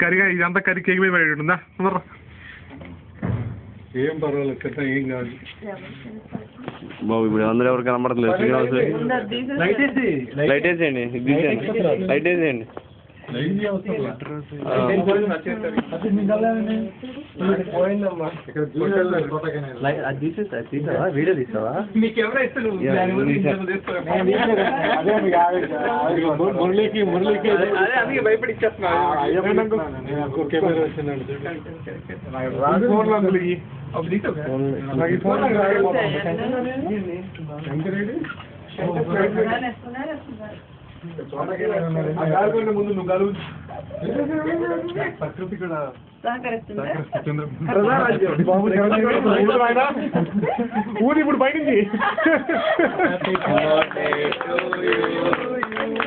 కరిగా ఇదంతా కరి కేక్ మీద పడి ఉంటుందా? ఏం పర్వాలేదు కదా, ఏం కాదు బాబు. ఇప్పుడు అందరూ ఎవరు కనబడట్లేదు. లైట్ వేసేయండి, లైట్ వేసేయండి. వీడియో తీస్తావా? మురళికి భయపడి ముందు నువ్వు గలువు ప్రకృతి కూడా ఊరి ఇప్పుడు బయటింది.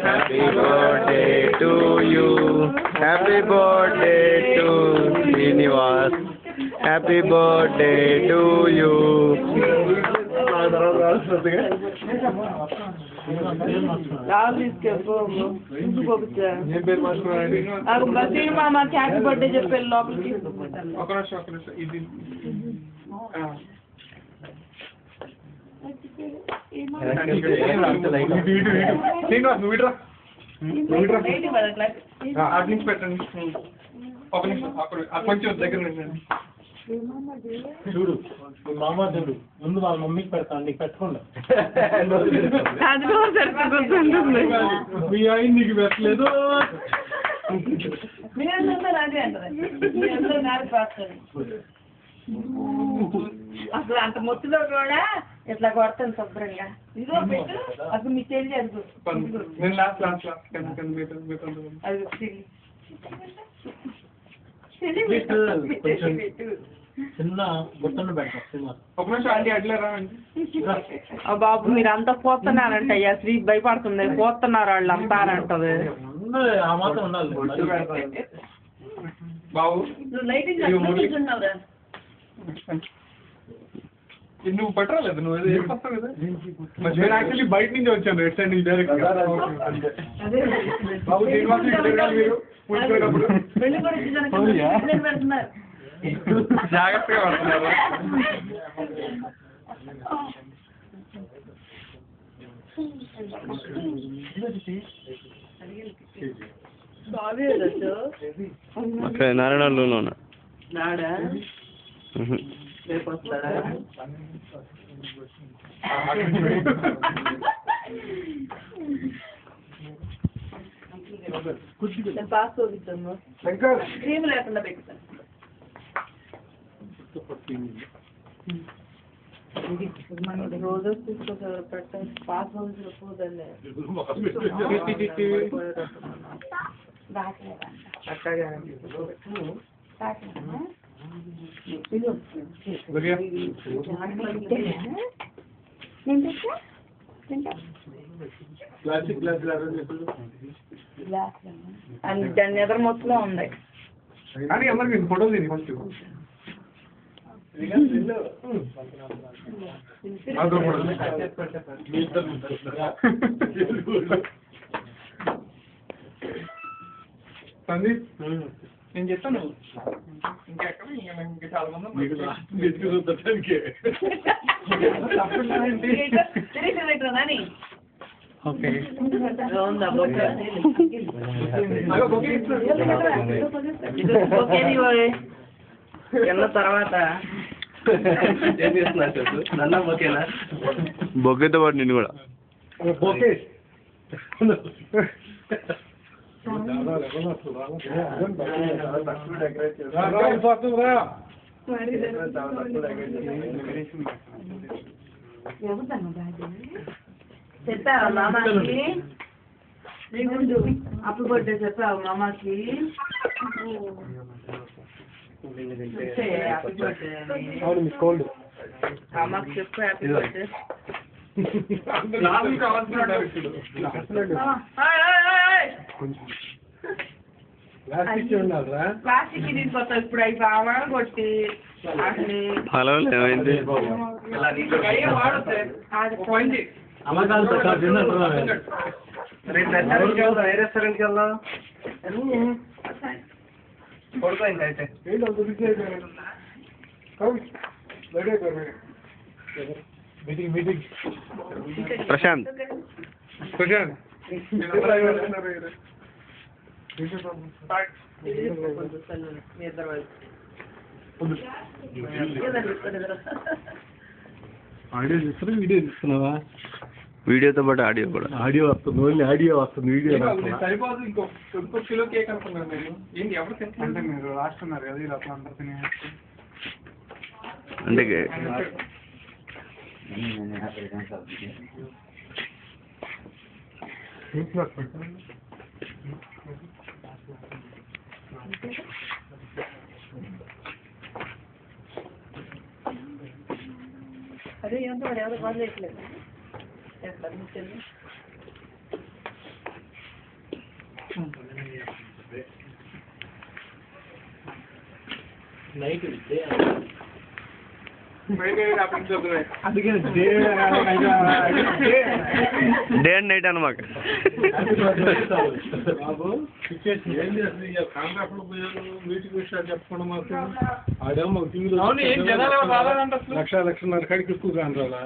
Happy birthday to you, happy birthday to Srinivas, happy birthday to you. మామ హ్యాపీ బర్త్డే చెప్పారు లోపలికి. ఒక నిమిషం ఇది శ్రీనివాస్ నువ్వు ఇట్రా అటు నుంచి పెట్టండి. ఒక నిమిషం కొంచెం దగ్గర ఉండండి. చూడు మామ, చూడు ముందు వాళ్ళ మమ్మీకి పెడతాను, నీకు పెట్టకుండా. మీ ఆయన నీకు పెట్టలేదు. అసలు అంత మొత్తులో కూడా ఇట్లా కొడతాను శుభ్రంగా. ఇదిగో పెట్టు, అసలు మీ చెల్లి అది చిన్న గుట్టను పెడతాం. ఒక నిమిషం అండి అట్లేరా అండి. బాబు మీరు అంతా పోతున్నారంట అయ్యా, శ్రీ భయపడుతుంది, పోతున్నారు వాళ్ళు అంతా అని అంటది. ఆ మాత్రం ఉండాలి బాబు. నువ్వు పట్టరాలేదు, నువ్వు వస్తావు కదా. నేను యాక్చువల్లీ బయట నుంచి వచ్చాను, రెడ్ సైడ్ నుంచి డైరెక్ట్. బాబు శ్రీనివాస్ మీరు పుట్టుకునేటప్పుడు జాగ్రత్తగా పడుతున్నారు. అక్కడ నారాయణలో పాస్ చూపిస్తాను, క్రీమ్ లేకుండా పెట్టుతాను. రోజు తీసుకొచ్చారు పెట్టండి, పాస్ పోదండి. దాని ఎదురు మొత్తంలో ఉంది. కానీ అందరికి ఫోటో తీసి ఫస్ట్ సందీప్ నేను చెప్తాను. ఇంకెక్కడ ఇంకా చాలా మంది తర్వాత బొగ్గతో పాటు నిన్ను కూడా చెప్పావా మామాకి? అప్పుడు బర్త్డే చెప్పావు మామాకి? మామాకి చెప్పు హ్యాపీ బర్త్డే. ప్లాస్టిక్ తీసుకొస్తా ఇప్పుడు అవి బాగా కొట్టి హలో ఏమైంది? రెస్టారెంట్కి వెళ్దాం. పడుకోయింది అయితే ఏంటి అంత బిజీ అయిపోయారు బయట అయిపోయారు మీటింగ్ ప్రశాంత్ ప్రశాంత్ ఆడియో చూస్తున్నా వీడియో చూస్తున్నావా వీడియోతో పాటు ఆడియో కూడా. ఆడియో వస్తుంది ఓన్లీ ఆడియో వస్తుంది వీడియో సరిపోదు ఇంకో కిలో కేక్ అనుకున్నాను నేను ఏంటి ఎవరు తింటారు అంటే మీరు రాస్తున్నారు కదా ఇలా అట్లా అందరు తినే అంటే అదే ఏంటో మరి ఎవరు బాగా చేయట్లేదు నైట్ అందుకే డే అండ్ నైట్ అనమాట. బాబు ఏం చేస్తుంది కాంట్రాక్ట్ మీటింగ్ విషయాలు చెప్పుకోవడం మాత్రం ఆడేమో మాకు టీవీలో అవును ఏం జనాలు ఎవరు రాలేదంట అసలు లక్షన్నర కాడికి ఎక్కువ కాంట్రాలా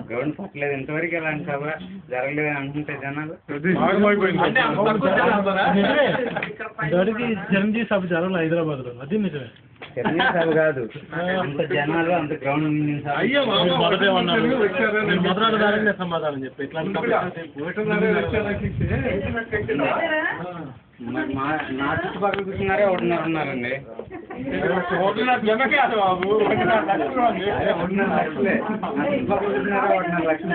గ్రౌండ్ పట్టలేదు ఇంతవరకు ఎలాంటి సభ జరగలేదు అంటుంటే జనాలు అంటే అంత తక్కువ జనాలు ఉన్నారా? ఇప్పటికి చిరంజీవి సభ జరగలేదు హైదరాబాద్ లో అది నిజమే చిరంజీవి సభ కాదు అంత జనాలు అంత గ్రౌండ్ అయ్యో మామ, మొదటే ఉన్నారు వచ్చారా? మీరు మొదలడదారని నేను సమాధానం చెప్పి ఇట్లా ఒకటిన్నర వచ్చారాకి నా చుట్టుపక్కల కూర్చున్నారే ఒకటిన్నర ఉన్నారండి. ఒకటిన్నర జనకే అది బాబు ఒకటిన్నర లక్షలు ఉంది. నా చుట్టుపక్కల కూర్చున్నారే ఒకటిన్నర లక్షలు